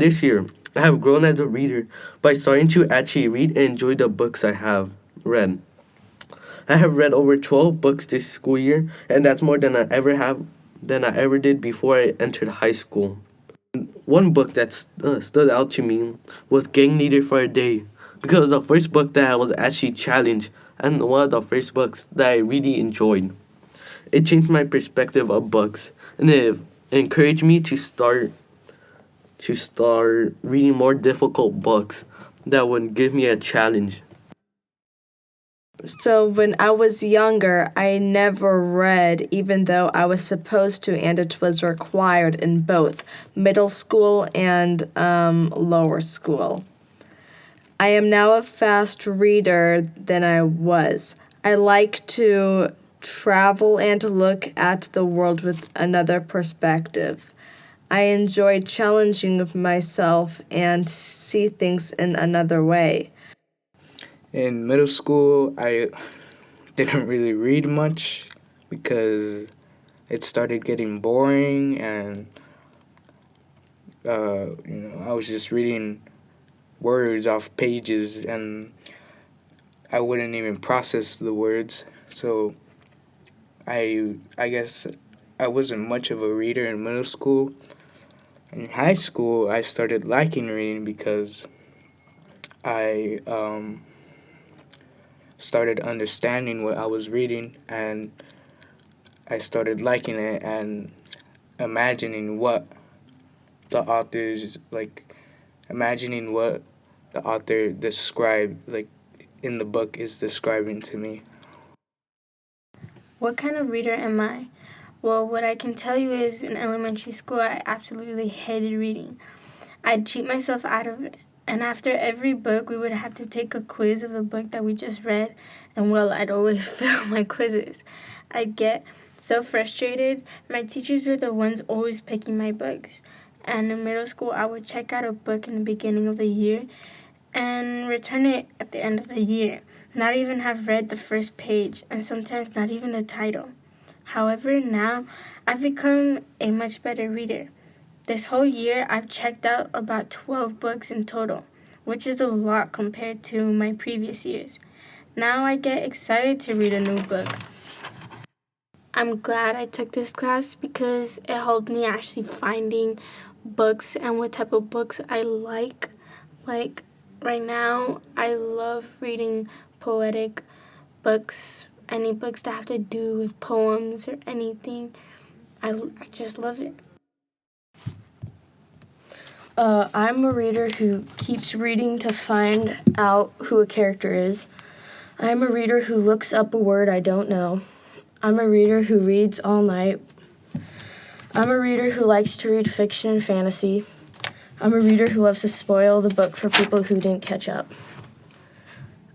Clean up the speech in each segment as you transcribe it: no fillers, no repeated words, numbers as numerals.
This year, I have grown as a reader by starting to actually read and enjoy the books I have read. I have read over 12 books this school year, and that's more than I ever did before I entered high school. One book that stood out to me was Gang Leader for a Day, because it was the first book that I was actually challenged and one of the first books that I really enjoyed. It changed my perspective of books, and it encouraged me to start reading more difficult books that would give me a challenge. So when I was younger, I never read, even though I was supposed to, and it was required in both middle school and lower school. I am now a fast reader than I was. I like to travel and to look at the world with another perspective. I enjoy challenging myself and see things in another way. In middle school, I didn't really read much because it started getting boring, and I was just reading words off pages, and I wouldn't even process the words. So I guess I wasn't much of a reader in middle school. In high school, I started liking reading because I started understanding what I was reading, and I started liking it and imagining what the authors like imagining what the author described like in the book is describing to me. What kind of reader am I? Well, what I can tell you is in elementary school, I absolutely hated reading. I'd cheat myself out of it. And after every book, we would have to take a quiz of the book that we just read. And well, I'd always fail my quizzes. I'd get so frustrated. My teachers were the ones always picking my books. And in middle school, I would check out a book in the beginning of the year and return it at the end of the year. Not even have read the first page, and sometimes not even the title. However, now I've become a much better reader. This whole year, I've checked out about 12 books in total, which is a lot compared to my previous years. Now I get excited to read a new book. I'm glad I took this class because it helped me actually finding books and what type of books I like. Like right now, I love reading poetic books, any books that have to do with poems or anything. I just love it. I'm a reader who keeps reading to find out who a character is. I'm a reader who looks up a word I don't know. I'm a reader who reads all night. I'm a reader who likes to read fiction and fantasy. I'm a reader who loves to spoil the book for people who didn't catch up.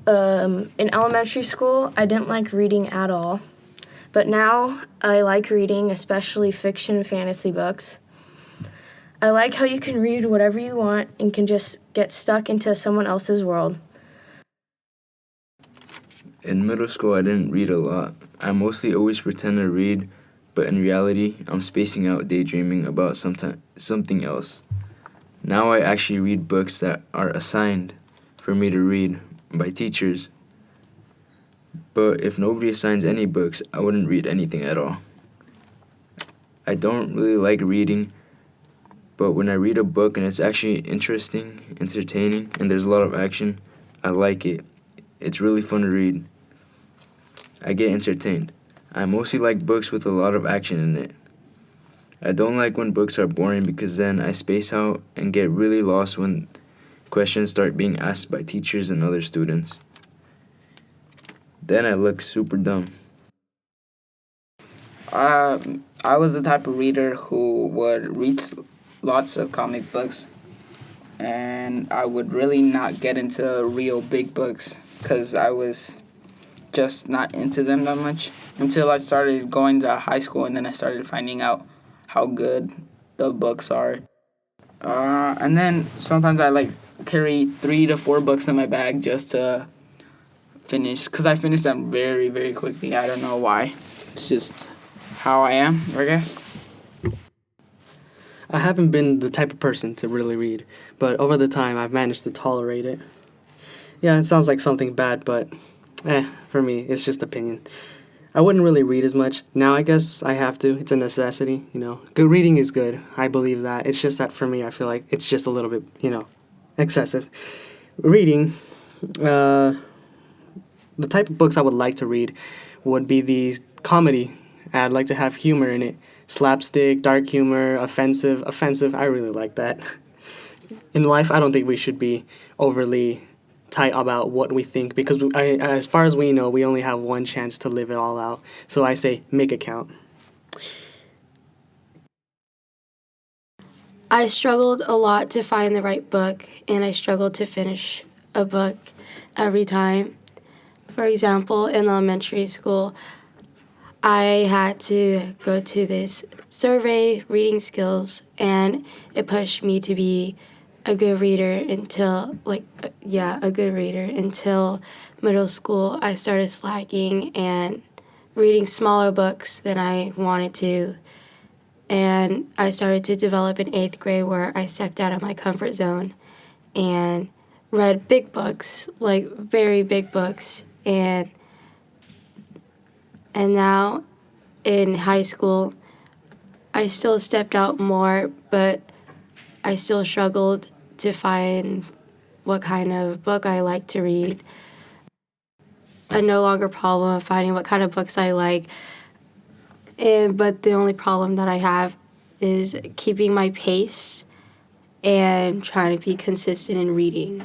In elementary school, I didn't like reading at all. But now I like reading, especially fiction and fantasy books. I like how you can read whatever you want and can just get stuck into someone else's world. In middle school, I didn't read a lot. I mostly always pretend to read, but in reality, I'm spacing out daydreaming about something else. Now I actually read books that are assigned for me to read by teachers. But if nobody assigns any books, I wouldn't read anything at all. I don't really like reading, but when I read a book and it's actually interesting, entertaining, and there's a lot of action, I like it. It's really fun to read. I get entertained. I mostly like books with a lot of action in it. I don't like when books are boring because then I space out and get really lost when questions start being asked by teachers and other students. Then I look super dumb. I was the type of reader who would read lots of comic books, and I would really not get into real big books because I was just not into them that much until I started going to high school, and then I started finding out how good the books are. And then sometimes I carry 3 to 4 books in my bag just to finish, because I finish them very, very quickly. I don't know why. It's just how I am, I guess. I haven't been the type of person to really read, but over the time I've managed to tolerate it. Yeah, it sounds like something bad, but for me, it's just opinion. I wouldn't really read as much. Now I guess I have to. It's a necessity, you know. Good reading is good. I believe that. It's just that for me, I feel like it's just a little bit, excessive. Reading, the type of books I would like to read would be these comedy. I'd like to have humor in it. Slapstick, dark humor, offensive. I really like that. In life, I don't think we should be overly tight about what we think because as far as we know, we only have one chance to live it all out. So I say make it count. I struggled a lot to find the right book, and I struggled to finish a book every time. For example, in elementary school, I had to go to this survey, reading skills, and it pushed me to be a good reader until middle school. I started slacking and reading smaller books than I wanted to. And I started to develop in 8th grade where I stepped out of my comfort zone and read big books, like very big books. And now in high school, I still stepped out more, but I still struggled to find what kind of book I like to read. A no longer problem of finding what kind of books I like. But the only problem that I have is keeping my pace and trying to be consistent in reading.